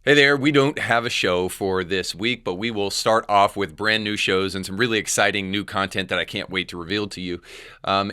Hey there, we don't have a show for this week, but we will start off with brand new shows and some really exciting new content that I can't wait to reveal to you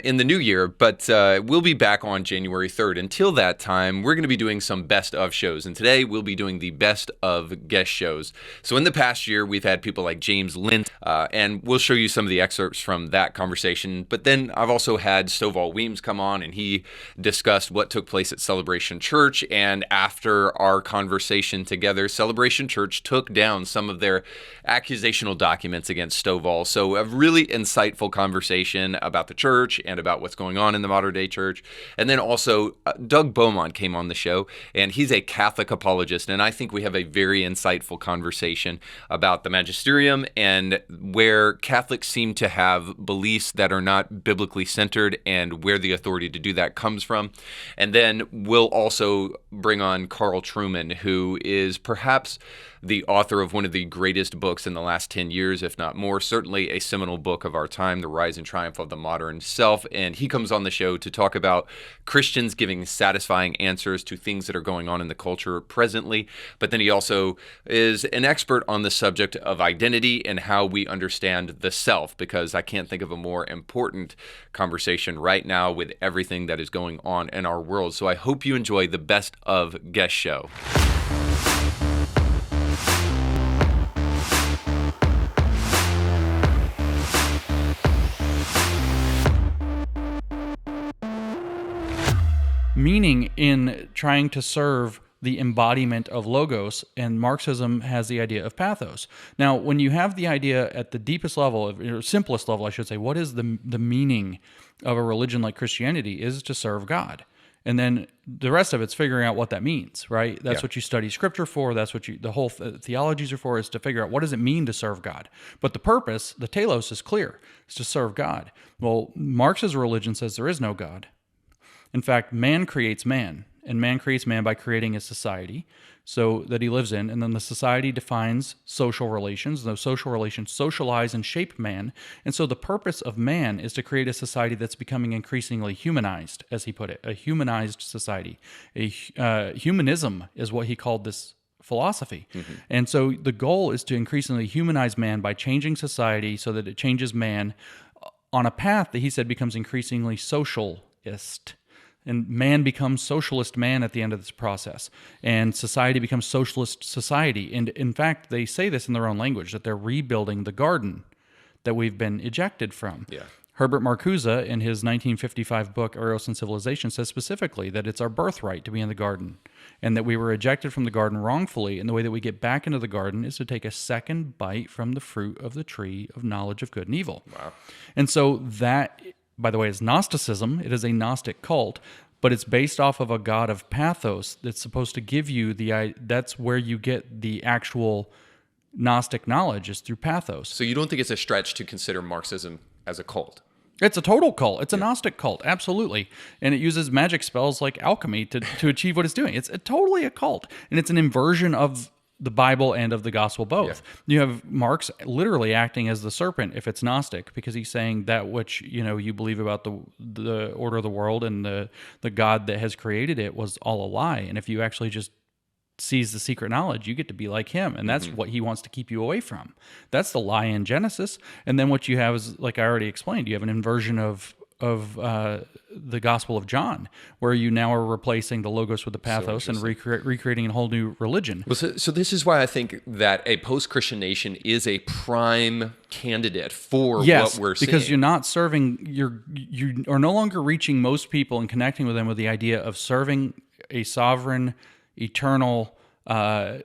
in the new year. But we'll be back on January 3rd. Until that time, we're going to be doing some best of shows. And today we'll be doing the best of guest shows. So in the past year, we've had people like James Lindsay, and we'll show you some of the excerpts from that conversation. But then I've also had Stovall Weems come on, and he discussed what took place at Celebration Church. And after our conversation together, Celebration Church took down some of their accusational documents against Stovall. So a really insightful conversation about the church and about what's going on in the modern day church. And then also Doug Beaumont came on the show, and he's a Catholic apologist. And I think we have a very insightful conversation about the magisterium and where Catholics seem to have beliefs that are not biblically centered and where the authority to do that comes from. And then we'll also bring on Carl Trueman, who is perhaps the author of one of the greatest books in the last 10 years, if not more, certainly a seminal book of our time, The Rise and Triumph of the Modern Self. And he comes on the show to talk about Christians giving satisfying answers to things that are going on in the culture presently. But then he also is an expert on the subject of identity and how we understand the self, because I can't think of a more important conversation right now with everything that is going on in our world. So I hope you enjoy the best of guest show. Meaning in trying to serve the embodiment of logos, and Marxism has the idea of pathos. Now, when you have the idea at the deepest level, or simplest level, I should say, what is the meaning of a religion like Christianity is to serve God. And then the rest of it's figuring out what that means, right? That's what you study scripture for. That's what the whole theologies are for, is to figure out what does it mean to serve God. But the purpose, the telos, is clear. It's to serve God. Well, Marx's religion says there is no God. In fact, man creates man, and man creates man by creating a society so that he lives in, and then the society defines social relations. Those social relations socialize and shape man, and so the purpose of man is to create a society that's becoming increasingly humanized, as he put it, a humanized society. Humanism is what he called this philosophy. Mm-hmm. And so the goal is to increasingly humanize man by changing society so that it changes man on a path that he said becomes increasingly socialist. And man becomes socialist man at the end of this process. And society becomes socialist society. And in fact, they say this in their own language, that they're rebuilding the garden that we've been ejected from. Yeah. Herbert Marcuse, in his 1955 book, Eros and Civilization, says specifically that it's our birthright to be in the garden, and that we were ejected from the garden wrongfully, and the way that we get back into the garden is to take a second bite from the fruit of the tree of knowledge of good and evil. Wow. And so that, by the way, is Gnosticism. It is a Gnostic cult, but it's based off of a god of pathos that's supposed to give you that's where you get the actual Gnostic knowledge, is through pathos. So you don't think it's a stretch to consider Marxism as a cult? It's a total cult. It's a Gnostic cult, absolutely. And it uses magic spells like alchemy to achieve what it's doing. It's totally a cult. And it's an inversion of the Bible and of the gospel both. Yeah. You have Marx literally acting as the serpent if it's Gnostic, because he's saying that which you believe about the order of the world and the God that has created it was all a lie. And if you actually just seize the secret knowledge, you get to be like him, and that's what he wants to keep you away from. That's the lie in Genesis. And then what you have is, like I already explained, you have an inversion of the Gospel of John, where you now are replacing the logos with the pathos and recreating a whole new religion. Well, so this is why I think that a post-Christian nation is a prime candidate for what we're seeing. Because you're not serving, you are no longer reaching most people and connecting with them with the idea of serving a sovereign, eternal,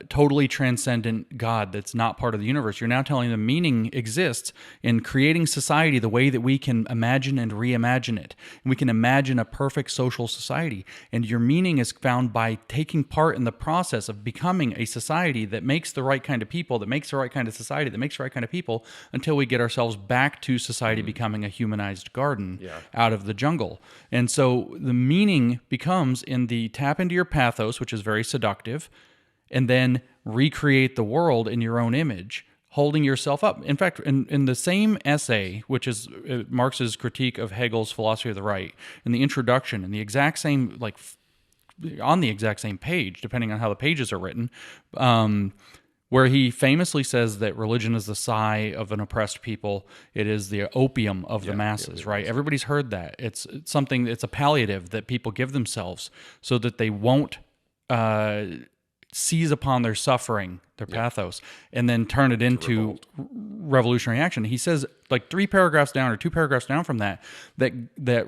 totally transcendent God that's not part of the universe. You're now telling them meaning exists in creating society the way that we can imagine and reimagine it. And we can imagine a perfect social society. And your meaning is found by taking part in the process of becoming a society that makes the right kind of people, that makes the right kind of society, that makes the right kind of people, until we get ourselves back to society becoming a humanized garden out of the jungle. And so the meaning becomes in the tap into your pathos, which is very seductive, and then recreate the world in your own image, holding yourself up. In fact, in the same essay, which is Marx's critique of Hegel's philosophy of the right, in the introduction, in the exact same on the exact same page, depending on how the pages are written, where he famously says that religion is the sigh of an oppressed people. It is the opium of the masses, right? Everybody's heard that. It's something, it's a palliative that people give themselves so that they won't seize upon their suffering, their pathos, and then turn it into revolutionary action. He says, like 3 paragraphs down or 2 paragraphs down from that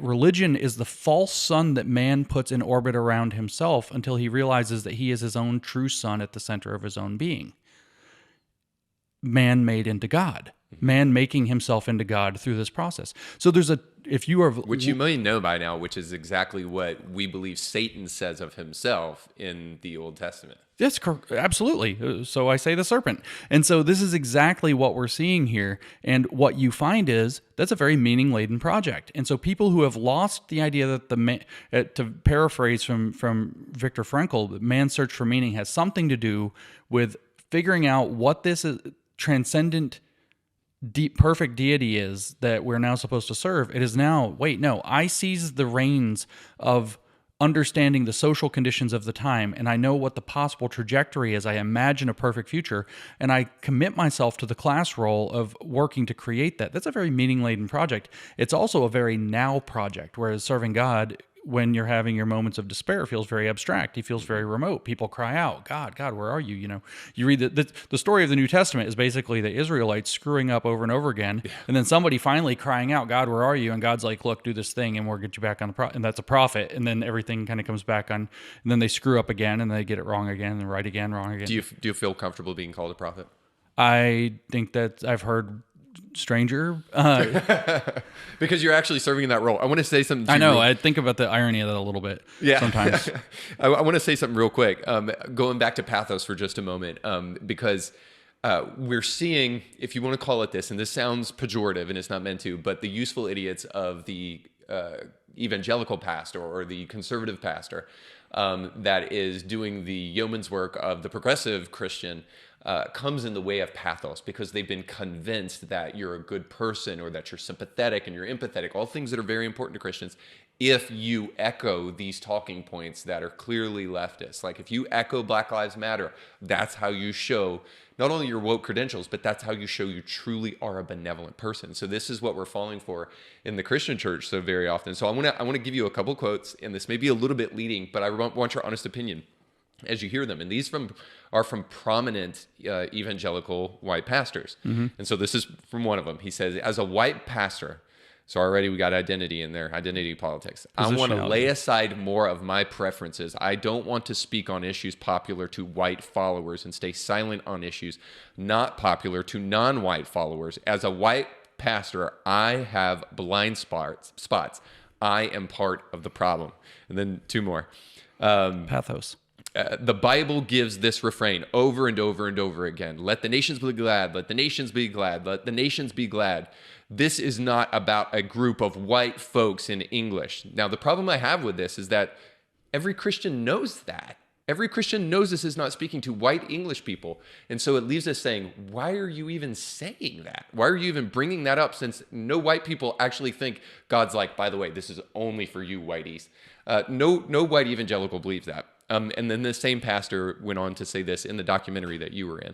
religion is the false sun that man puts in orbit around himself until he realizes that he is his own true sun at the center of his own being. Man made into God. Man making himself into God through this process. So there's if you are... Which you may know by now, which is exactly what we believe Satan says of himself in the Old Testament. Yes, absolutely. So I say the serpent. And so this is exactly what we're seeing here. And what you find is that's a very meaning-laden project. And so people who have lost the idea that to paraphrase from Viktor Frankl, man's search for meaning has something to do with figuring out what this is, transcendent, deep, perfect deity is that we're now supposed to serve. It is now, I seize the reins of understanding the social conditions of the time, and I know what the possible trajectory is. I imagine a perfect future, and I commit myself to the class role of working to create that. That's a very meaning-laden project. It's also a very now project, whereas serving God, when you're having your moments of despair, feels very abstract. He feels very remote. People cry out, God, God, where are you? You know, you read the story of the New Testament is basically the Israelites screwing up over and over again, and then somebody finally crying out, God, where are you? And God's like, look, do this thing, and we'll get you back on the and that's a prophet. And then everything kind of comes back on, and then they screw up again, and they get it wrong again, and right again, wrong again. Do you feel comfortable being called a prophet? I think that I've heard stranger because you're actually serving in that role. I want to say something. I know. I think about the irony of that a little bit. Yeah. Sometimes. I want to say something real quick. Going back to pathos for just a moment, because we're seeing, if you want to call it this, and this sounds pejorative and it's not meant to, but the useful idiots of the evangelical pastor or the conservative pastor that is doing the yeoman's work of the progressive Christian comes in the way of pathos because they've been convinced that you're a good person or that you're sympathetic and you're empathetic, all things that are very important to Christians, if you echo these talking points that are clearly leftist. Like if you echo Black Lives Matter, that's how you show not only your woke credentials, but that's how you show you truly are a benevolent person. So this is what we're falling for in the Christian church so very often. So I want to give you a couple quotes, and this may be a little bit leading, but I want your honest opinion as you hear them. And these are from prominent evangelical white pastors. Mm-hmm. And so this is from one of them. He says, as a white pastor, so already we got identity in there, identity politics. I want to lay aside more of my preferences. I don't want to speak on issues popular to white followers and stay silent on issues not popular to non-white followers. As a white pastor, I have blind spots. I am part of the problem. And then 2 more. Pathos. The Bible gives this refrain over and over and over again. Let the nations be glad. Let the nations be glad. Let the nations be glad. This is not about a group of white folks in English. Now, the problem I have with this is that every Christian knows that. Every Christian knows this is not speaking to white English people. And so it leaves us saying, why are you even saying that? Why are you even bringing that up, since no white people actually think God's like, by the way, this is only for you whiteys. No white evangelical believes that. And then the same pastor went on to say this in the documentary that you were in.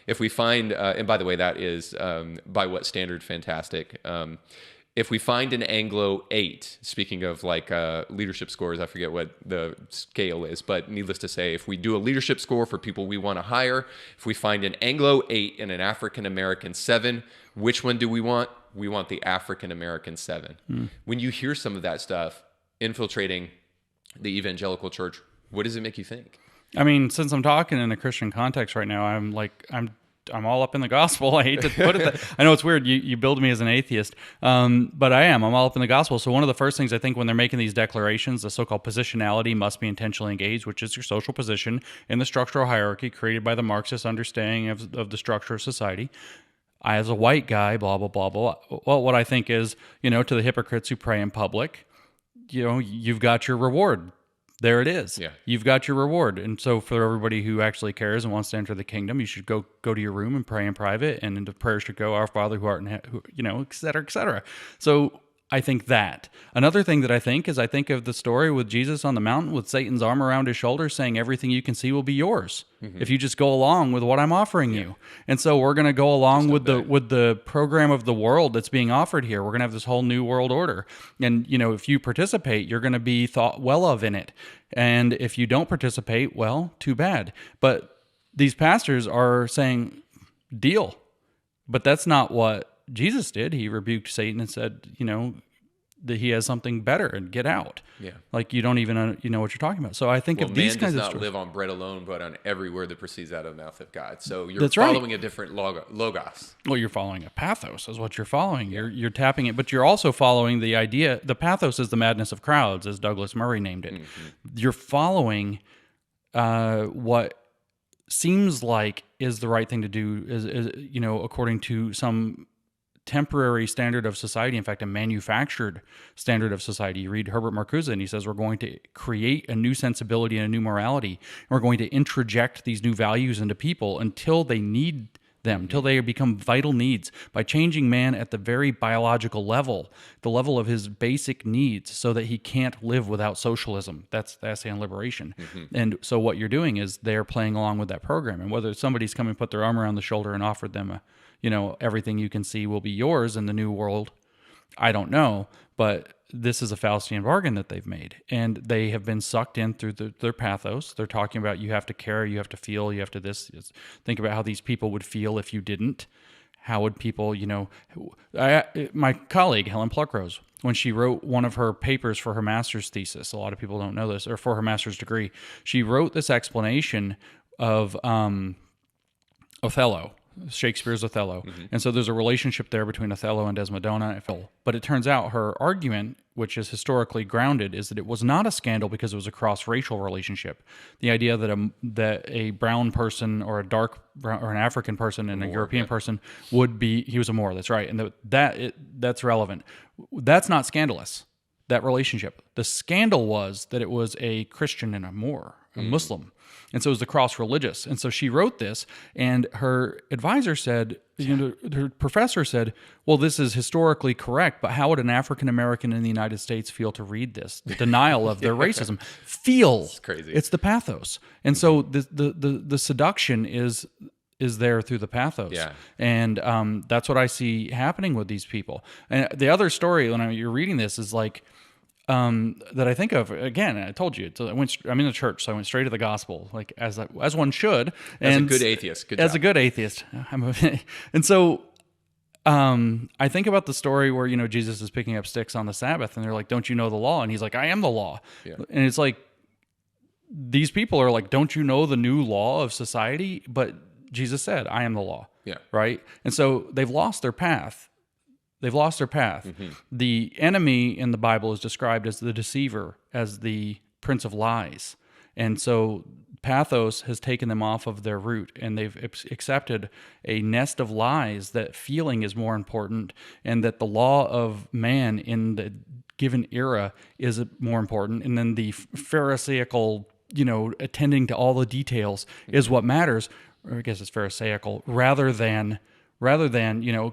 If we find, and by the way, that is by what standard fantastic. If we find an Anglo 8, speaking of like leadership scores, I forget what the scale is, but needless to say, if we do a leadership score for people we want to hire, if we find an Anglo 8 and an African American 7, which one do we want? We want the African American 7. When you hear some of that stuff infiltrating the evangelical church, what does it make you think? I mean, since I'm talking in a Christian context right now, I'm all up in the gospel. I hate to put it that. I know it's weird. You build me as an atheist, but I am. I'm all up in the gospel. So one of the first things I think when they're making these declarations, the so-called positionality must be intentionally engaged, which is your social position in the structural hierarchy created by the Marxist understanding of the structure of society. I, as a white guy, blah, blah, blah, blah. Well, what I think is, to the hypocrites who pray in public, you've got your reward. There it is. Yeah. You've got your reward. And so for everybody who actually cares and wants to enter the kingdom, you should go to your room and pray in private, and the prayer should go, Our Father who art in heaven, et cetera, et cetera. So I think that. Another thing that I think is I think of the story with Jesus on the mountain with Satan's arm around his shoulder saying everything you can see will be yours if you just go along with what I'm offering you. And so we're going to go along with the program of the world that's being offered here. We're going to have this whole new world order. And if you participate, you're going to be thought well of in it. And if you don't participate, well, too bad. But these pastors are saying, deal. But that's not what Jesus did. He rebuked Satan and said, that he has something better and get out. Yeah. Like you don't even know what you're talking about. So I think of these kinds of man does not live on bread alone, but on every word that proceeds out of the mouth of God. So you're following a different logos. Well, you're following a pathos is what you're following. You're tapping it, but you're also following the idea. The pathos is the madness of crowds, as Douglas Murray named it. You're following what seems like is the right thing to do, is according to some temporary standard of society, in fact, a manufactured standard of society. You read Herbert Marcuse and he says, we're going to create a new sensibility and a new morality. And we're going to introject these new values into people until they need them, until they become vital needs by changing man at the very biological level, the level of his basic needs, so that he can't live without socialism. That's the essay on liberation. And so what you're doing is they're playing along with that program. And whether somebody's come and put their arm around the shoulder and offered them everything you can see will be yours in the new world, I don't know. But this is a Faustian bargain that they've made. And they have been sucked in through their pathos. They're talking about you have to care, you have to feel, you have to this. Think about how these people would feel if you didn't. How would people, my colleague, Helen Pluckrose, when she wrote one of her papers for her master's thesis, a lot of people don't know this, or for her master's degree, she wrote this explanation of Othello, Shakespeare's Othello. And so there's a relationship there between Othello and Desdemona. But it turns out her argument, which is historically grounded, is that it was not a scandal because it was a cross-racial relationship. The idea that a brown person or a dark brown, or an African person and a European person would be, he was a Moor, that's right. And that's relevant. That's not scandalous, that relationship. The scandal was that it was a Christian and a Moor, a Muslim. And so it was the cross-religious. And so she wrote this, and her advisor said, her professor said, well, this is historically correct, but how would an African-American in the United States feel to read this? The denial of their racism. Feel. It's crazy. It's the pathos. And so the seduction is there through the pathos. Yeah. And that's what I see happening with these people. And the other story, when you're reading this, is like, that I think of, again, I told you, I'm in the church, so I went straight to the gospel, like as one should. As a good atheist. Good as job. a good atheist. And so I think about the story where, Jesus is picking up sticks on the Sabbath, and they're like, don't you know the law? And he's like, I am the law. Yeah. And it's like, these people are like, don't you know the new law of society? But Jesus said, I am the law. Yeah. Right? And so they've lost their path. They've lost their path. The enemy in the Bible is described as the deceiver, as the prince of lies. And so pathos has taken them off of their route, and they've accepted a nest of lies that feeling is more important, and that the law of man in the given era is more important. And then the Pharisaical, attending to all the details is what matters. Or I guess it's Pharisaical, rather than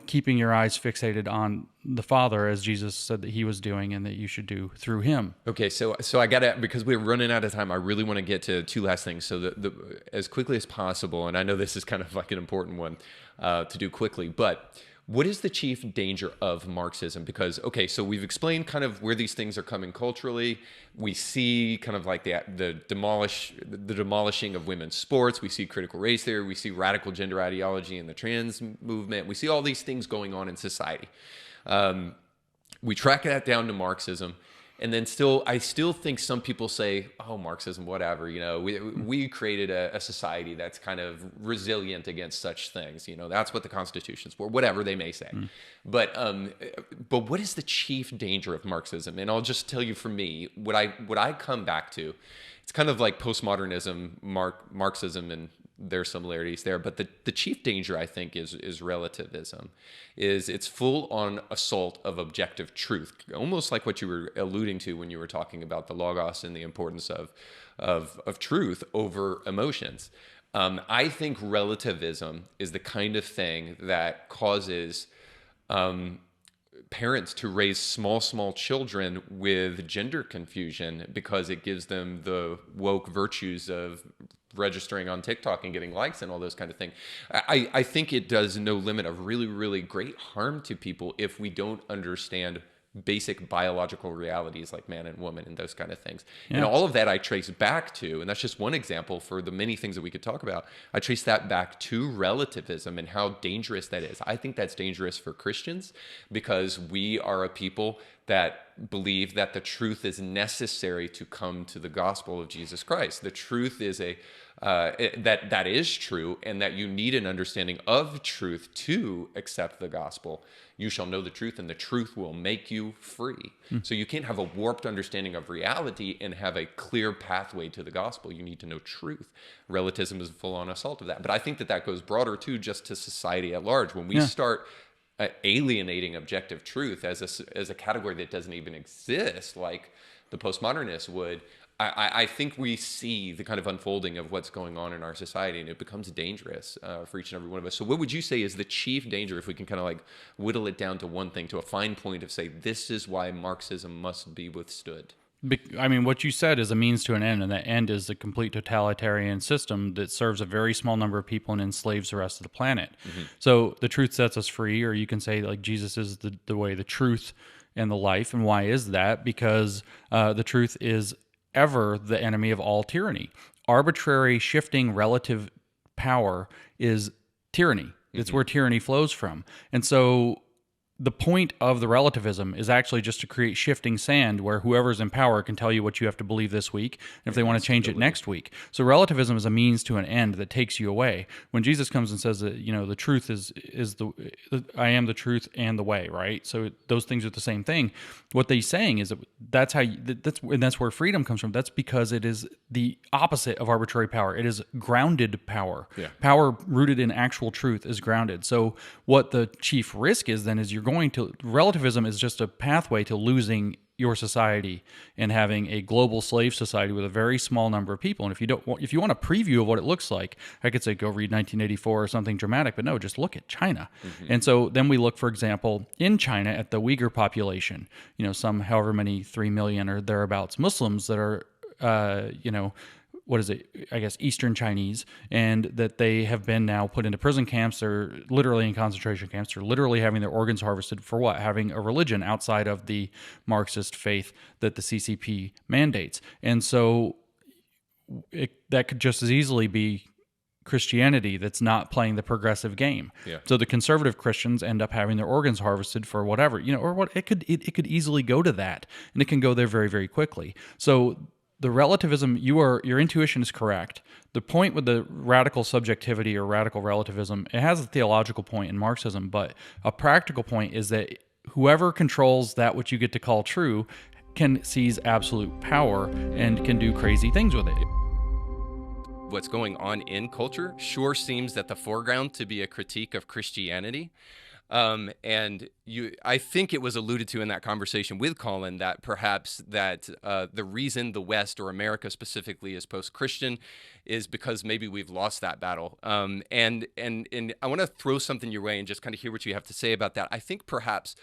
keeping your eyes fixated on the Father, as Jesus said that he was doing and that you should do through him. Okay, so I got to, because we're running out of time, I really want to get to two last things. So as quickly as possible, and I know this is kind of like an important one to do quickly, but what is the chief danger of Marxism? Because, okay, so we've explained kind of where these things are coming culturally. We see kind of like the demolishing of women's sports. We see critical race theory. We see radical gender ideology in the trans movement. We see all these things going on in society. We track that down to Marxism. And then I still think some people say, oh, Marxism, whatever, we created a society that's kind of resilient against such things. That's what the Constitution's for, whatever they may say. But what is the chief danger of Marxism? And I'll just tell you, for me, what I come back to, it's kind of like postmodernism, Marxism, and there's similarities there, but the chief danger, I think, is relativism. It's full on assault of objective truth, almost like what you were alluding to when you were talking about the logos and the importance of truth over emotions. I think relativism is the kind of thing that causes parents to raise small children with gender confusion because it gives them the woke virtues of registering on TikTok and getting likes and all those kind of things. I think it does no limit of really, really great harm to people if we don't understand basic biological realities like man and woman and those kind of things. Yeah. And all of that I trace back to, and that's just one example for the many things that we could talk about. I trace that back to relativism and how dangerous that is. I think that's dangerous for Christians because we are a people that believe that the truth is necessary to come to the gospel of Jesus Christ. The truth is that is true, and that you need an understanding of truth to accept the gospel. You shall know the truth, and the truth will make you free. So you can't have a warped understanding of reality and have a clear pathway to the gospel. You need to know truth. Relativism is a full-on assault of that. But I think that goes broader too, just to society at large. When we start alienating objective truth as a category that doesn't even exist, like the postmodernists would, I think we see the kind of unfolding of what's going on in our society, and it becomes dangerous for each and every one of us. So what would you say is the chief danger, if we can kind of like whittle it down to one thing, to a fine point of say, this is why Marxism must be withstood? I mean, what you said is a means to an end, and that end is a complete totalitarian system that serves a very small number of people and enslaves the rest of the planet. So the truth sets us free, or you can say like Jesus is the way, the truth, and the life. And why is that? Because the truth is ever the enemy of all tyranny. Arbitrary shifting relative power is tyranny. It's where tyranny flows from. And so the point of the relativism is actually just to create shifting sand where whoever's in power can tell you what you have to believe this week, and if they want to change it next week. So relativism is a means to an end that takes you away. When Jesus comes and says that, the truth is I am the truth and the way, right? So those things are the same thing. What they're saying is that's where freedom comes from. That's because it is the opposite of arbitrary power. It is grounded power. Yeah. Power rooted in actual truth is grounded. So what the chief risk is then is relativism is just a pathway to losing your society and having a global slave society with a very small number of people. And if you want a preview of what it looks like, I could say go read 1984 or something dramatic, but no, just look at China. And so then we look, for example, in China at the Uyghur population, some however many 3 million or thereabouts Muslims that are, Eastern Chinese, and that they have been now put into prison camps. They're literally in concentration camps. They're literally having their organs harvested for what? Having a religion outside of the Marxist faith that the CCP mandates. And so that could just as easily be Christianity that's not playing the progressive game. Yeah. So the conservative Christians end up having their organs harvested for whatever, or what it could easily go to that, and it can go there very, very quickly. So the relativism, your intuition is correct. The point with the radical subjectivity or radical relativism, it has a theological point in Marxism, but a practical point is that whoever controls that which you get to call true can seize absolute power and can do crazy things with it. What's going on in culture sure seems at the foreground to be a critique of Christianity. I think it was alluded to in that conversation with Colin that perhaps that the reason the West, or America specifically, is post-Christian is because maybe we've lost that battle. And I want to throw something your way and just kind of hear what you have to say about that. I think perhaps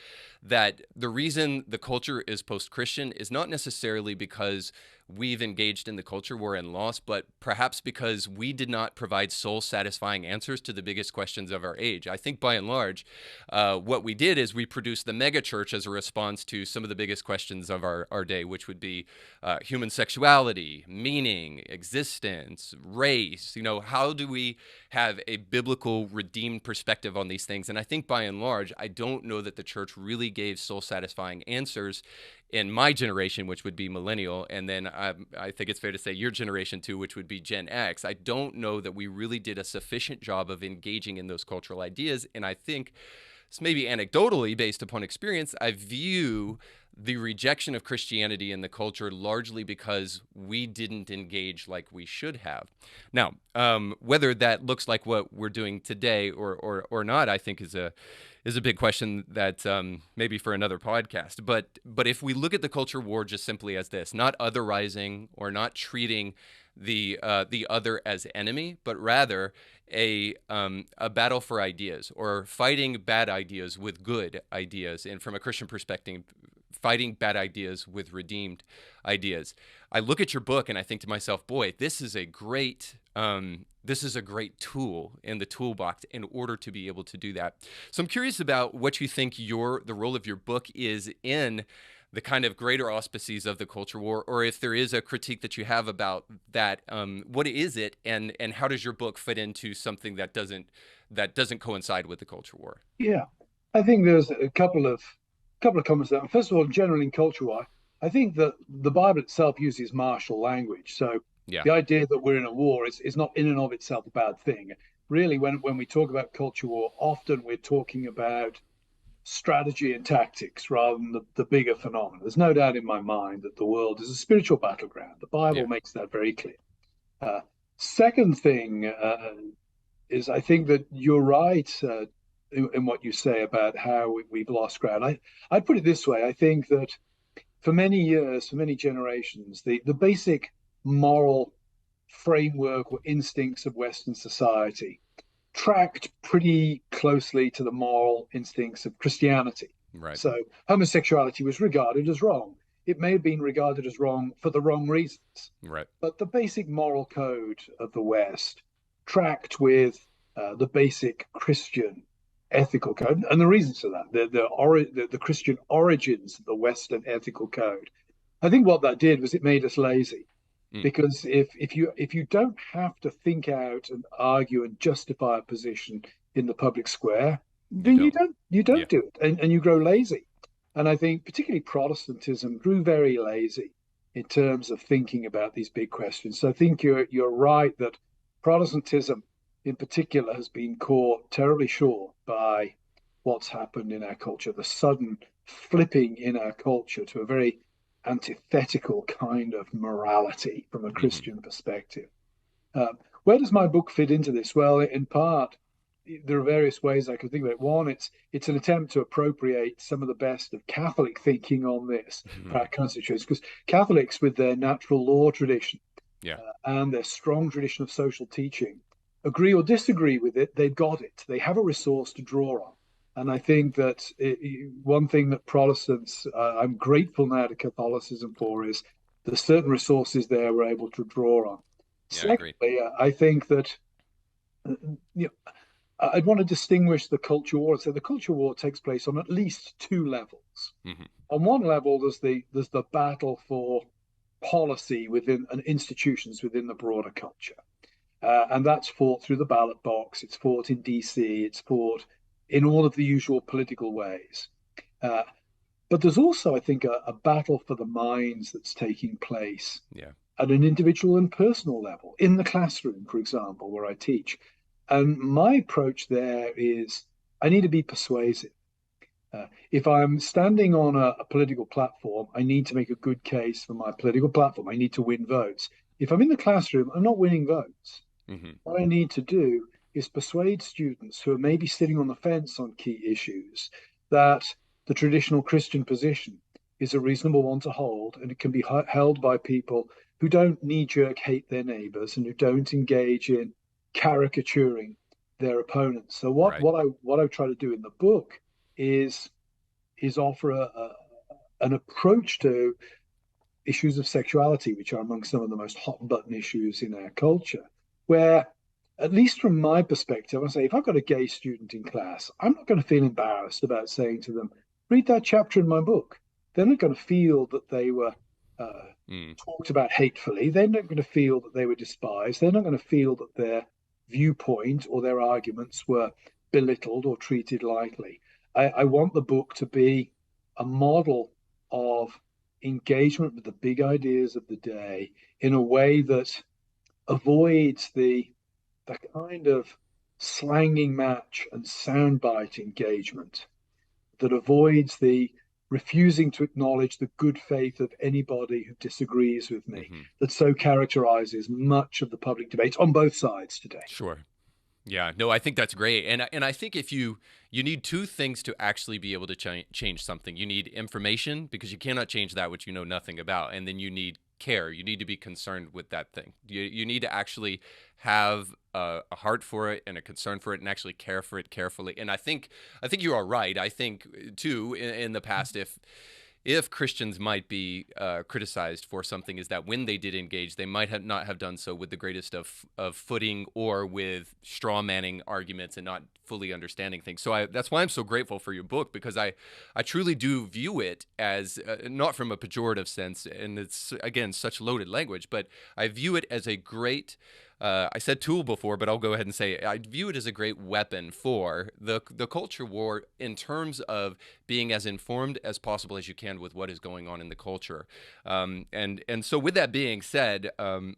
that the reason the culture is post-Christian is not necessarily because we've engaged in the culture war and lost, but perhaps because we did not provide soul-satisfying answers to the biggest questions of our age. I think by and large, what we did is we produced the megachurch as a response to some of the biggest questions of our day, which would be human sexuality, meaning, existence, race. How do we have a biblical redeemed perspective on these things? And I think by and large, I don't know that the church really gave soul-satisfying answers in my generation, which would be millennial, and then I think it's fair to say your generation too, which would be Gen X. I don't know that we really did a sufficient job of engaging in those cultural ideas, and I think, maybe anecdotally based upon experience, I view the rejection of Christianity in the culture largely because we didn't engage like we should have. Now, whether that looks like what we're doing today or not, I think is a big question that maybe for another podcast. But if we look at the culture war just simply as this, not otherizing or not treating the other as enemy, but rather a battle for ideas, or fighting bad ideas with good ideas, and from a Christian perspective, fighting bad ideas with redeemed ideas. I look at your book and I think to myself, boy, this is a great tool in the toolbox in order to be able to do that. So I'm curious about what you think the role of your book is in the kind of greater auspices of the culture war, or if there is a critique that you have about that. What is it, and how does your book fit into something that doesn't coincide with the culture war? Yeah, I think there's a couple of comments there. First of all, generally in culture war, I think that the Bible itself uses martial language. So Yeah. the idea that we're in a war is not in and of itself a bad thing. Really, when we talk about culture war, often we're talking about strategy and tactics rather than the bigger phenomenon. There's no doubt in my mind that the world is a spiritual battleground. The Bible Yeah. makes that very clear. Second thing is, I think that you're right in what you say about how we've lost ground. I'd put it this way. I think that for many years, for many generations, the basic moral framework or instincts of Western society tracked pretty closely to the moral instincts of Christianity. Right. So homosexuality was regarded as wrong. It may have been regarded as wrong for the wrong reasons. Right. But the basic moral code of the West tracked with the basic Christian ethical code, and the reasons for that, the Christian origins of the Western ethical code. I think what that did was it made us lazy. Because if you don't have to think out and argue and justify a position in the public square, then you don't Yeah. do it, and you grow lazy. And I think particularly Protestantism grew very lazy in terms of thinking about these big questions. So I think you're right that Protestantism in particular has been caught terribly short by what's happened in our culture, the sudden flipping in our culture to a very antithetical kind of morality from a Christian perspective. Where does my book fit into this? Well, in part, there are various ways I could think of it. One, it's an attempt to appropriate some of the best of Catholic thinking on this for our current situation, because Catholics, with their natural law tradition Yeah. and their strong tradition of social teaching, agree or disagree with it, they've got it. They have a resource to draw on. And I think that one thing that Protestants, I'm grateful now to Catholicism for, is there's certain resources there we're able to draw on. Yeah, Secondly, I think that I'd want to distinguish the culture war. So the culture war takes place on at least two levels. On one level, there's the battle for policy within and institutions within the broader culture. And that's fought through the ballot box. It's fought in DC. It's fought in all of the usual political ways. But there's also, I think, a battle for the minds that's taking place at an individual and personal level in the classroom, for example, where I teach. And my approach there is I need to be persuasive. If I'm standing on a political platform, I need to make a good case for my political platform. I need to win votes. If I'm in the classroom, I'm not winning votes. What I need to do is persuade students who are maybe sitting on the fence on key issues that the traditional Christian position is a reasonable one to hold, and it can be held by people who don't knee-jerk hate their neighbors and who don't engage in caricaturing their opponents. So what I try to do in the book is offer an approach to issues of sexuality, which are among some of the most hot button issues in our culture, where, at least from my perspective, I say, if I've got a gay student in class, I'm not going to feel embarrassed about saying to them, read that chapter in my book. They're not going to feel that they were talked about hatefully. They're not going to feel that they were despised. They're not going to feel that their viewpoint or their arguments were belittled or treated lightly. I want the book to be a model of engagement with the big ideas of the day in a way that avoids the kind of slanging match and soundbite engagement, that avoids the refusing to acknowledge the good faith of anybody who disagrees with me, that so characterizes much of the public debate on both sides today. Sure. Yeah, no, I think that's great. And I think if you need two things to actually be able to change something. You need information, because you cannot change that which you know nothing about. And then you need care. You need to be concerned with that thing. You need to actually have a heart for it and a concern for it and actually care for it carefully. And I think you are right. I think too in the past, if Christians might be criticized for something, is that when they did engage, they might not have done so with the greatest of footing, or with straw manning arguments and not fully understanding things. So that's why I'm so grateful for your book, because I truly do view it as not from a pejorative sense, and it's, again, such loaded language, but I view it as a great I said tool before, but I'll go ahead and say I view it as a great weapon for the culture war, in terms of being as informed as possible as you can with what is going on in the culture. And so with that being said,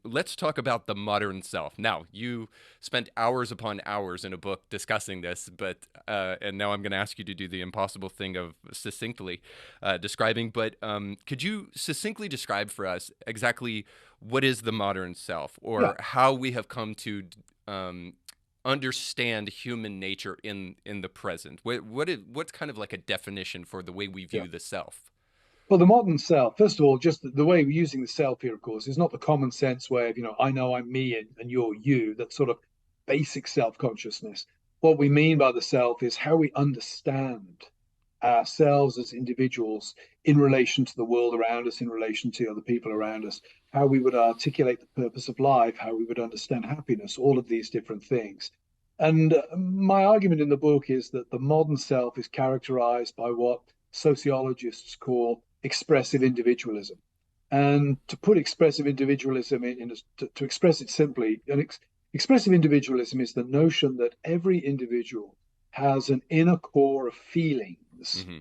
let's talk about the modern self. Now, you spent hours upon hours in a book discussing this, but and now I'm going to ask you to do the impossible thing of succinctly describing. But could you succinctly describe for us exactly what is the modern self, or how we have come to understand human nature in the present? What's kind of like a definition for the way we view the self? Well, the modern self, first of all, just the way we're using the self here, of course, is not the common sense way of, I know I'm me and you're you, that sort of basic self-consciousness. What we mean by the self is how we understand ourselves as individuals in relation to the world around us, in relation to other people around us, how we would articulate the purpose of life, how we would understand happiness, all of these different things. And my argument in the book is that the modern self is characterized by what sociologists call expressive individualism. And to put expressive individualism to express it simply, expressive individualism is the notion that every individual has an inner core of feelings. Mm-hmm.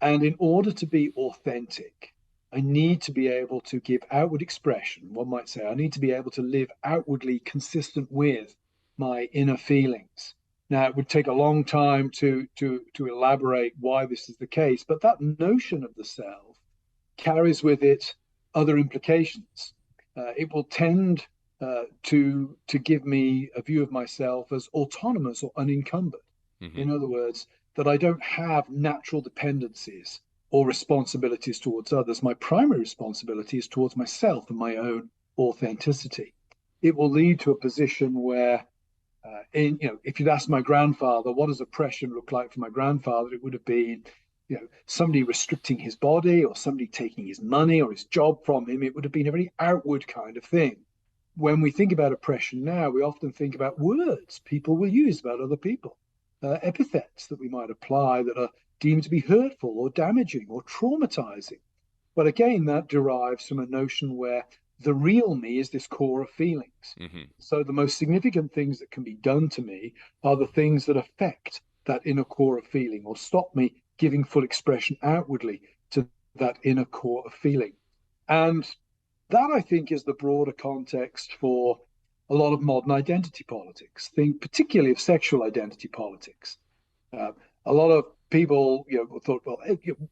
And in order to be authentic, I need to be able to give outward expression. One might say I need to be able to live outwardly consistent with my inner feelings. Now, it would take a long time to elaborate why this is the case, but that notion of the self carries with it other implications. It will tend to give me a view of myself as autonomous or unencumbered. Mm-hmm. In other words, that I don't have natural dependencies or responsibilities towards others. My primary responsibility is towards myself and my own authenticity. It will lead to a position where, if you'd asked my grandfather, what does oppression look like for my grandfather? It would have been, somebody restricting his body, or somebody taking his money or his job from him. It would have been a very outward kind of thing. When we think about oppression now, we often think about words people will use about other people, epithets that we might apply that are deemed to be hurtful or damaging or traumatizing. But again, that derives from a notion where the real me is this core of feelings. Mm-hmm. So the most significant things that can be done to me are the things that affect that inner core of feeling, or stop me giving full expression outwardly to that inner core of feeling. And that, I think, is the broader context for a lot of modern identity politics. Think particularly of sexual identity politics. A lot of people, thought, well,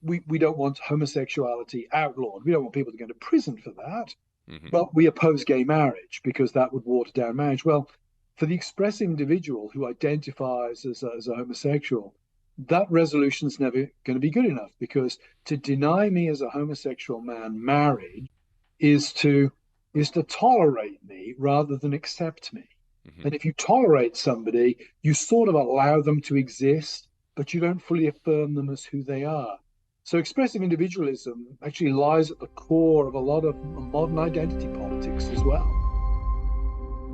we don't want homosexuality outlawed. We don't want people to go to prison for that. Mm-hmm. But we oppose gay marriage because that would water down marriage. Well, for the expressive individual who identifies as a homosexual, that resolution is never going to be good enough, because to deny me as a homosexual man marriage is to tolerate me rather than accept me. Mm-hmm. And if you tolerate somebody, you sort of allow them to exist, but you don't fully affirm them as who they are. So expressive individualism actually lies at the core of a lot of modern identity politics as well.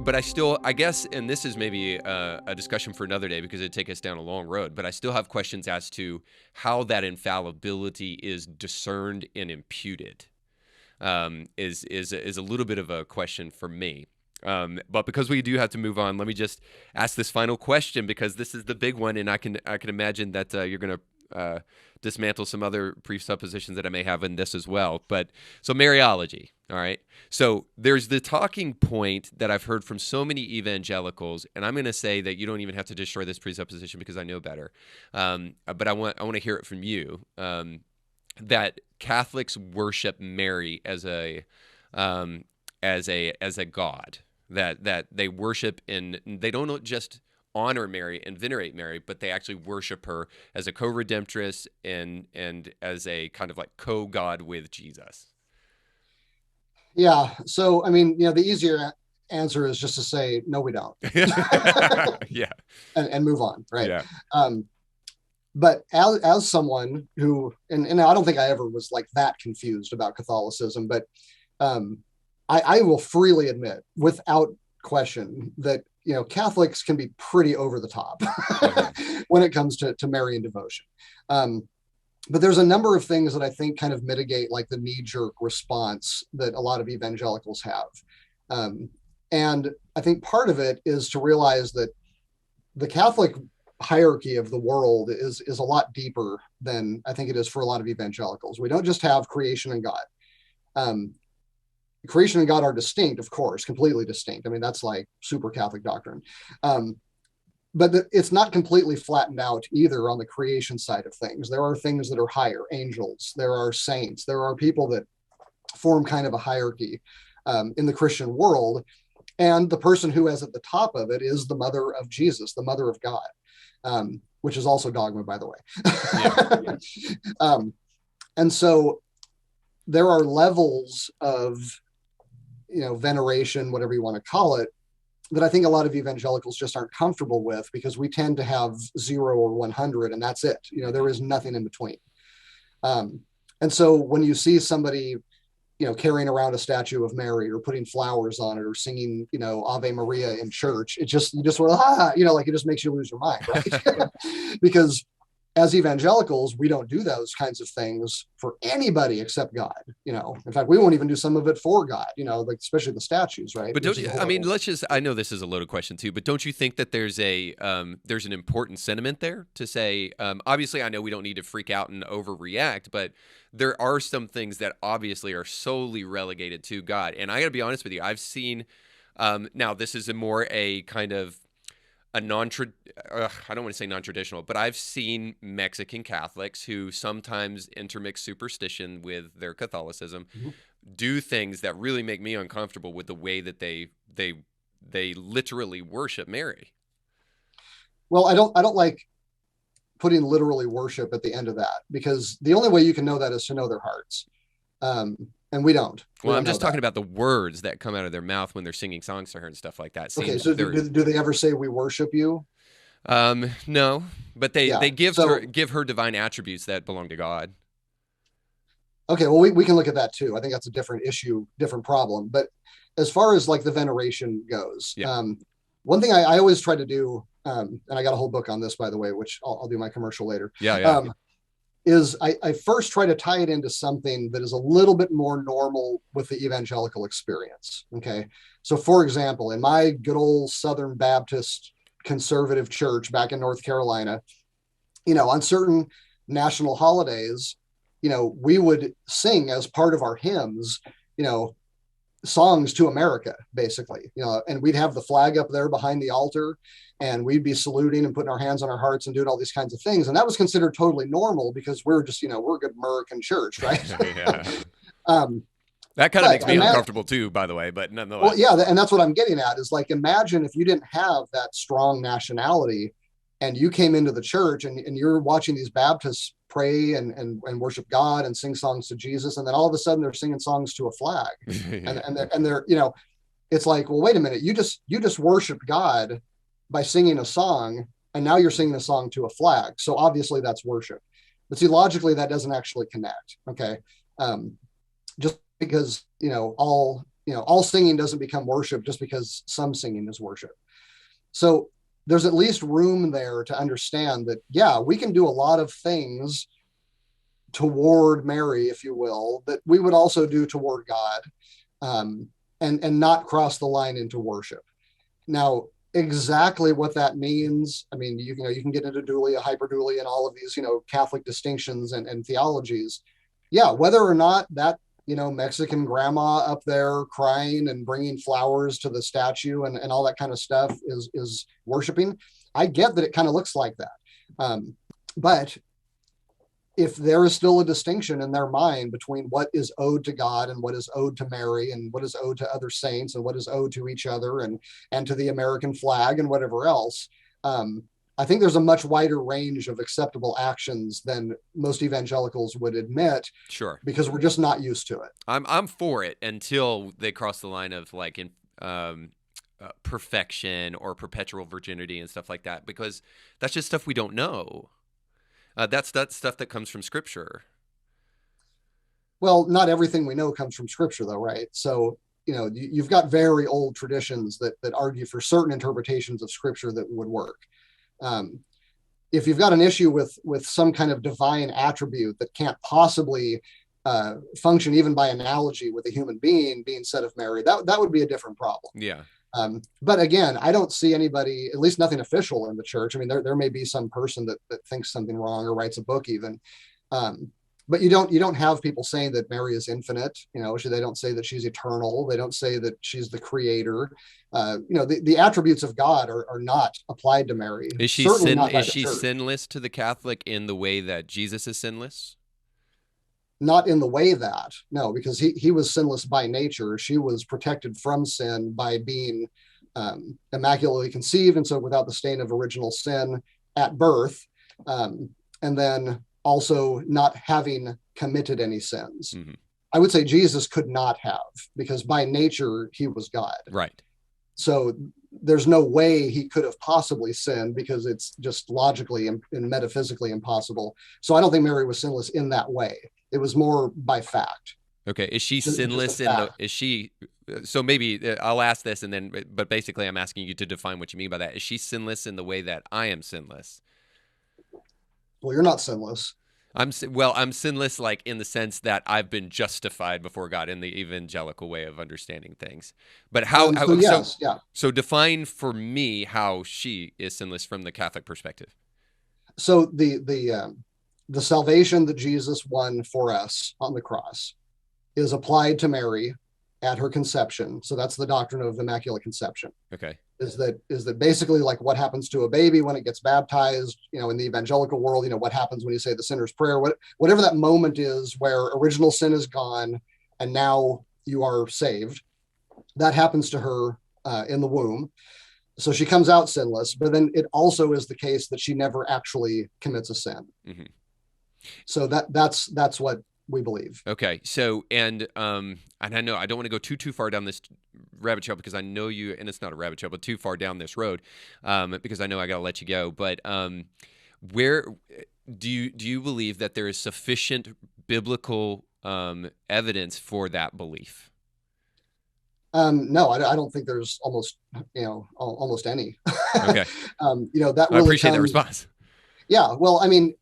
But I guess, and this is maybe a discussion for another day because it'd take us down a long road, but I still have questions as to how that infallibility is discerned and imputed. Is a little bit of a question for me. But because we do have to move on, let me just ask this final question, because this is the big one, and I can imagine that you're going to dismantle some other presuppositions that I may have in this as well. But so Mariology, all right? So there's the talking point that I've heard from so many evangelicals, and I'm going to say that you don't even have to destroy this presupposition because I know better. But I want to hear it from you. that Catholics worship Mary as a god, that they worship in, they don't just honor Mary and venerate Mary, but they actually worship her as a co-redemptress and as a kind of like co-god with Jesus. Yeah. So, I mean, the easier answer is just to say, no, we don't. Yeah. And move on. Right. Yeah. But as someone who, and I don't think I ever was like that confused about Catholicism, but I will freely admit without question that, Catholics can be pretty over the top when it comes to Marian devotion. But there's a number of things that I think kind of mitigate like the knee-jerk response that a lot of evangelicals have. And I think part of it is to realize that the Catholic hierarchy of the world is a lot deeper than I think it is for a lot of evangelicals. We don't just have creation and God. Creation and God are distinct, of course, completely distinct. I mean, that's like super Catholic doctrine. But it's not completely flattened out either on the creation side of things. There are things that are higher, angels, there are saints, there are people that form kind of a hierarchy in the Christian world. And the person who is at the top of it is the mother of Jesus, the mother of God, which is also dogma, by the way. Yeah. And so there are levels of, veneration, whatever you want to call it, that I think a lot of evangelicals just aren't comfortable with, because we tend to have 0 or 100 and that's it. There is nothing in between. And so when you see somebody, carrying around a statue of Mary or putting flowers on it or singing, Ave Maria in church, you just sort of, like it just makes you lose your mind, right? Because as evangelicals, we don't do those kinds of things for anybody except God. In fact, we won't even do some of it for God, like especially the statues, right? But I know this is a loaded question too, but don't you think that there's an important sentiment there to say, obviously I know we don't need to freak out and overreact, but there are some things that obviously are solely relegated to God. And I got to be honest with you, I've seen, now this is more a kind of I don't want to say non-traditional, but I've seen Mexican Catholics who sometimes intermix superstition with their Catholicism, do things that really make me uncomfortable with the way that they literally worship Mary. Well, I don't like putting literally worship at the end of that, because the only way you can know that is to know their hearts. And we don't. Well, I'm just talking about the words that come out of their mouth when they're singing songs to her and stuff like that. Okay, so do they ever say we worship you? No, but they give her divine attributes that belong to God. Okay, well, we can look at that too. I think that's a different issue, different problem. But as far as like the veneration goes, one thing I always try to do, and I got a whole book on this, by the way, which I'll do my commercial later. Is I first try to tie it into something that is a little bit more normal with the evangelical experience. Okay. So for example, in my good old Southern Baptist conservative church back in North Carolina, on certain national holidays, we would sing as part of our hymns, songs to America, basically, and we'd have the flag up there behind the altar and we'd be saluting and putting our hands on our hearts and doing all these kinds of things. And that was considered totally normal because we're just, we're a good American church, right? That kind of makes me uncomfortable too, by the way, but nonetheless. Well, yeah. And that's what I'm getting at is like, imagine if you didn't have that strong nationality and you came into the church and you're watching these Baptists pray and worship God and sing songs to Jesus. And then all of a sudden they're singing songs to a flag and they're, it's like, well, wait a minute. You just worshiped God by singing a song. And now you're singing a song to a flag. So obviously that's worship, but see, logically that doesn't actually connect. Okay. Just because, all singing doesn't become worship just because some singing is worship. So there's at least room there to understand that, yeah, we can do a lot of things toward Mary, if you will, that we would also do toward God, and not cross the line into worship. Now, exactly what that means, I mean, you can get into dualia, hyperdualia, and all of these, Catholic distinctions and theologies. Yeah, whether or not that, Mexican grandma up there crying and bringing flowers to the statue and all that kind of stuff is worshiping. I get that it kind of looks like that. But if there is still a distinction in their mind between what is owed to God and what is owed to Mary and what is owed to other saints and what is owed to each other and to the American flag and whatever else, I think there's a much wider range of acceptable actions than most evangelicals would admit. Sure. Because we're just not used to it. I'm for it until they cross the line of like in perfection or perpetual virginity and stuff like that, because that's just stuff we don't know. That's stuff that comes from Scripture. Well, not everything we know comes from Scripture, though, right? So, you've got very old traditions that argue for certain interpretations of Scripture that would work. If you've got an issue with some kind of divine attribute that can't possibly function even by analogy with a human being said of Mary, that would be a different problem. Yeah. But again, I don't see anybody, at least nothing official in the church. I mean, there may be some person that thinks something wrong or writes a book even. But you don't have people saying that Mary is infinite. They don't say that she's eternal. They don't say that she's the creator. The attributes of God are not applied to Mary. Is she sinless to the Catholic in the way that Jesus is sinless? Not in the way that, no, because he was sinless by nature. She was protected from sin by being immaculately conceived, and so without the stain of original sin at birth, and then also not having committed any sins. Mm-hmm. I would say Jesus could not have, because by nature he was God. Right. So there's no way he could have possibly sinned, because it's just logically and metaphysically impossible. So I don't think Mary was sinless in that way. It was more by fact. Okay. Is she sinless so maybe I'll ask this but basically I'm asking you to define what you mean by that. Is she sinless in the way that I am sinless? Well, you're not sinless. I'm sinless, like in the sense that I've been justified before God in the evangelical way of understanding things. But so define for me how she is sinless from the Catholic perspective. So the salvation that Jesus won for us on the cross is applied to Mary at her conception. So that's the doctrine of Immaculate Conception. Okay. Is that basically like what happens to a baby when it gets baptized, in the evangelical world, what happens when you say the sinner's prayer, whatever that moment is where original sin is gone and now you are saved, that happens to her in the womb. So she comes out sinless, but then it also is the case that she never actually commits a sin. Mm-hmm. So that's what we believe. Okay. So, and I know I don't want to go too far down this rabbit trail, because I know you, and it's not a rabbit trail, but too far down this road, because I know I got to let you go. But where do you believe that there is sufficient biblical evidence for that belief? No, I don't think there's almost any. Okay. That really I appreciate that response. Yeah. Well, I mean,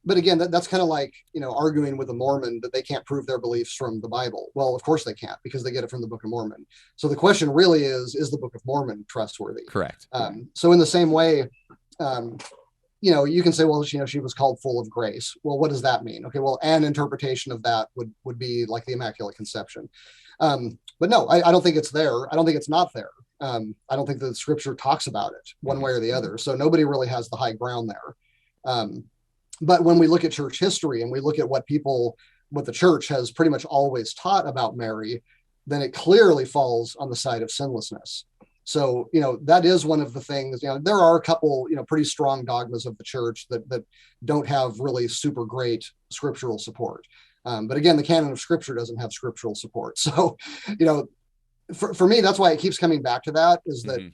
but again, that's kind of like, arguing with a Mormon that they can't prove their beliefs from the Bible. Well, of course they can't, because they get it from the Book of Mormon. So the question really is the Book of Mormon trustworthy? Correct. So in the same way, you can say, well, she was called full of grace. Well, what does that mean? Okay, well, an interpretation of that would be like the Immaculate Conception. But no, I don't think it's there. I don't think it's not there. I don't think the Scripture talks about it one way or the other. So nobody really has the high ground there. But when we look at church history and we look at what the church has pretty much always taught about Mary, then it clearly falls on the side of sinlessness. So, that is one of the things, there are a couple, pretty strong dogmas of the church that don't have really super great scriptural support. But again, the canon of Scripture doesn't have scriptural support. So, for me, that's why it keeps coming back to that, is that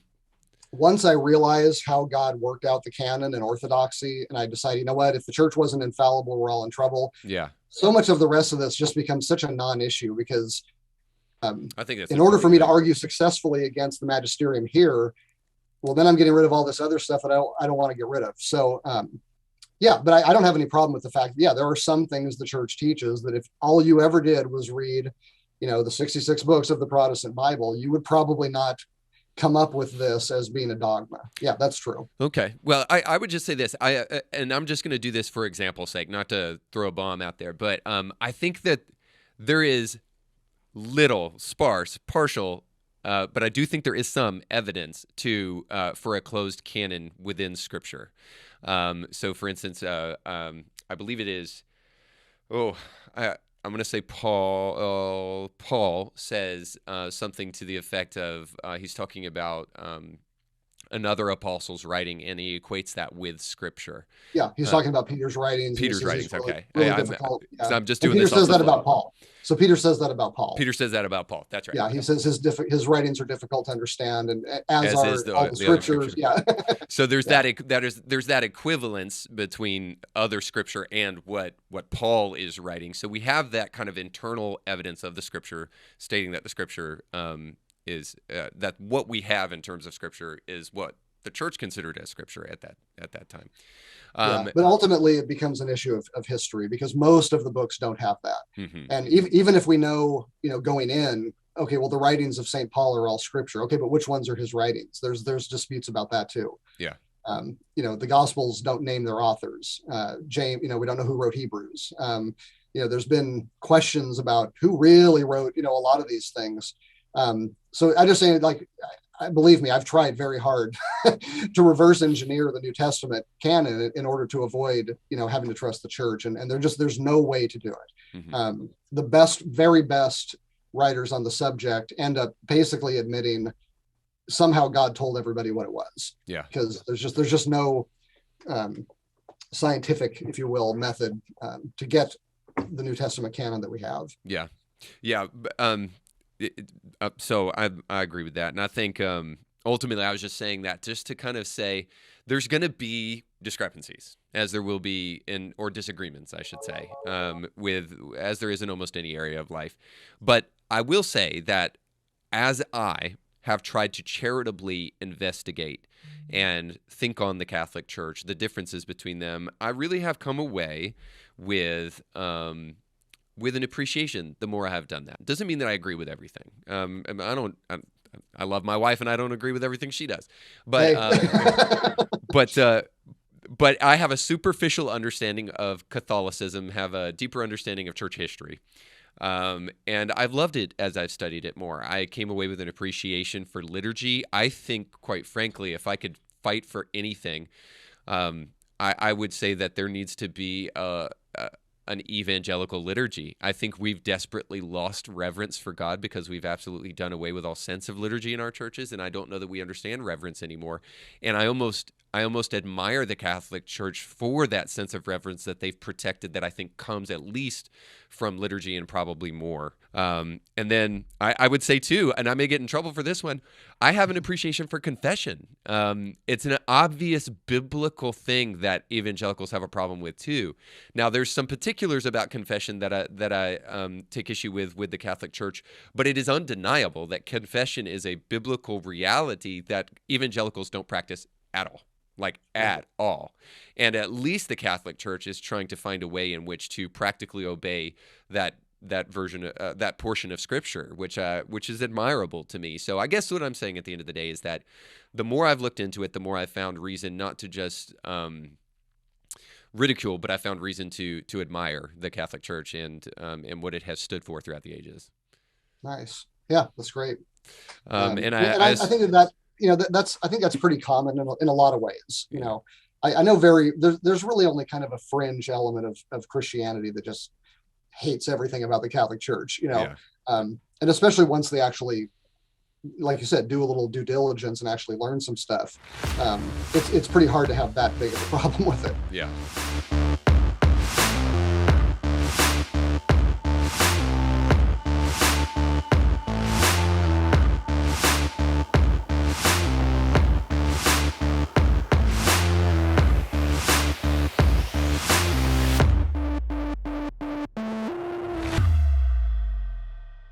once I realized how God worked out the canon and orthodoxy, and I decided, if the church wasn't infallible, we're all in trouble. Yeah. So much of the rest of this just becomes such a non-issue, because I think that's in order for me to argue successfully against the magisterium here, well, then I'm getting rid of all this other stuff that I don't want to get rid of. So, but I don't have any problem with the fact that, there are some things the church teaches that if all you ever did was read, the 66 books of the Protestant Bible, you would probably not come up with this as being a dogma. Yeah, that's true. Okay. Well, I would just say this, and I'm just going to do this for example's sake, not to throw a bomb out there, but I think that there is little, sparse, partial, but I do think there is some evidence for a closed canon within Scripture. So, for instance, I believe it is Oh, I'm going to say Paul. Paul says something to the effect of he's talking about another apostle's writing, and he equates that with Scripture. Yeah, he's talking about Peter's writings. Peter's writings, really, okay. really difficult. So I'm just and doing Peter this says off the that fly. about Paul. So Peter says that about Paul. Peter says that about Paul. That's right. Yeah, Okay. he says his writings are difficult to understand, and as are all the scriptures. Yeah. So there's that equivalence between other scripture and what Paul is writing. So we have that kind of internal evidence of the scripture stating that the scripture is that what we have in terms of scripture is what the church considered as scripture at that time. But ultimately it becomes an issue of history, because most of the books don't have that. Mm-hmm. And even if we know, going in, okay, well, the writings of St. Paul are all scripture. Okay, but which ones are his writings? There's disputes about that too. Yeah. The Gospels don't name their authors. James, we don't know who wrote Hebrews. There's been questions about who really wrote, a lot of these things. So I just say, believe me, I've tried very hard to reverse engineer the New Testament canon in order to avoid, having to trust the church. And there's no way to do it. Mm-hmm. The very best writers on the subject end up basically admitting somehow God told everybody what it was. Yeah. Because there's just no scientific, if you will, method to get the New Testament canon that we have. Yeah. Yeah. So I agree with that. And I think ultimately I was just saying that just to kind of say there's going to be discrepancies, as there will be or disagreements, I should say, as there is in almost any area of life. But I will say that as I have tried to charitably investigate and think on the Catholic Church, the differences between them, I really have come away with an appreciation the more I have done that. Doesn't mean that I agree with everything. I love my wife and I don't agree with everything she does. But but I have a superficial understanding of Catholicism, have a deeper understanding of church history. And I've loved it as I've studied it more. I came away with an appreciation for liturgy. I think, quite frankly, if I could fight for anything, I would say that there needs to be an evangelical liturgy. I think we've desperately lost reverence for God because we've absolutely done away with all sense of liturgy in our churches, and I don't know that we understand reverence anymore. And I almost admire the Catholic Church for that sense of reverence that they've protected, that I think comes at least from liturgy and probably more. And then I would say too, and I may get in trouble for this one, I have an appreciation for confession. It's an obvious biblical thing that evangelicals have a problem with too. Now, there's some particulars about confession that I take issue with the Catholic Church, but it is undeniable that confession is a biblical reality that evangelicals don't practice at all. At all. And at least the Catholic Church is trying to find a way in which to practically obey that version, that portion of Scripture, which is admirable to me. So I guess what I'm saying at the end of the day is that the more I've looked into it, the more I've found reason not to just ridicule, but I found reason to admire the Catholic Church and what it has stood for throughout the ages. Nice. Yeah, that's great. I think that I think that's pretty common in a lot of ways. I know there's really only kind of a fringe element of Christianity that just hates everything about the Catholic Church, and especially once they actually, like you said, do a little due diligence and actually learn some stuff. It's pretty hard to have that big of a problem with it. Yeah.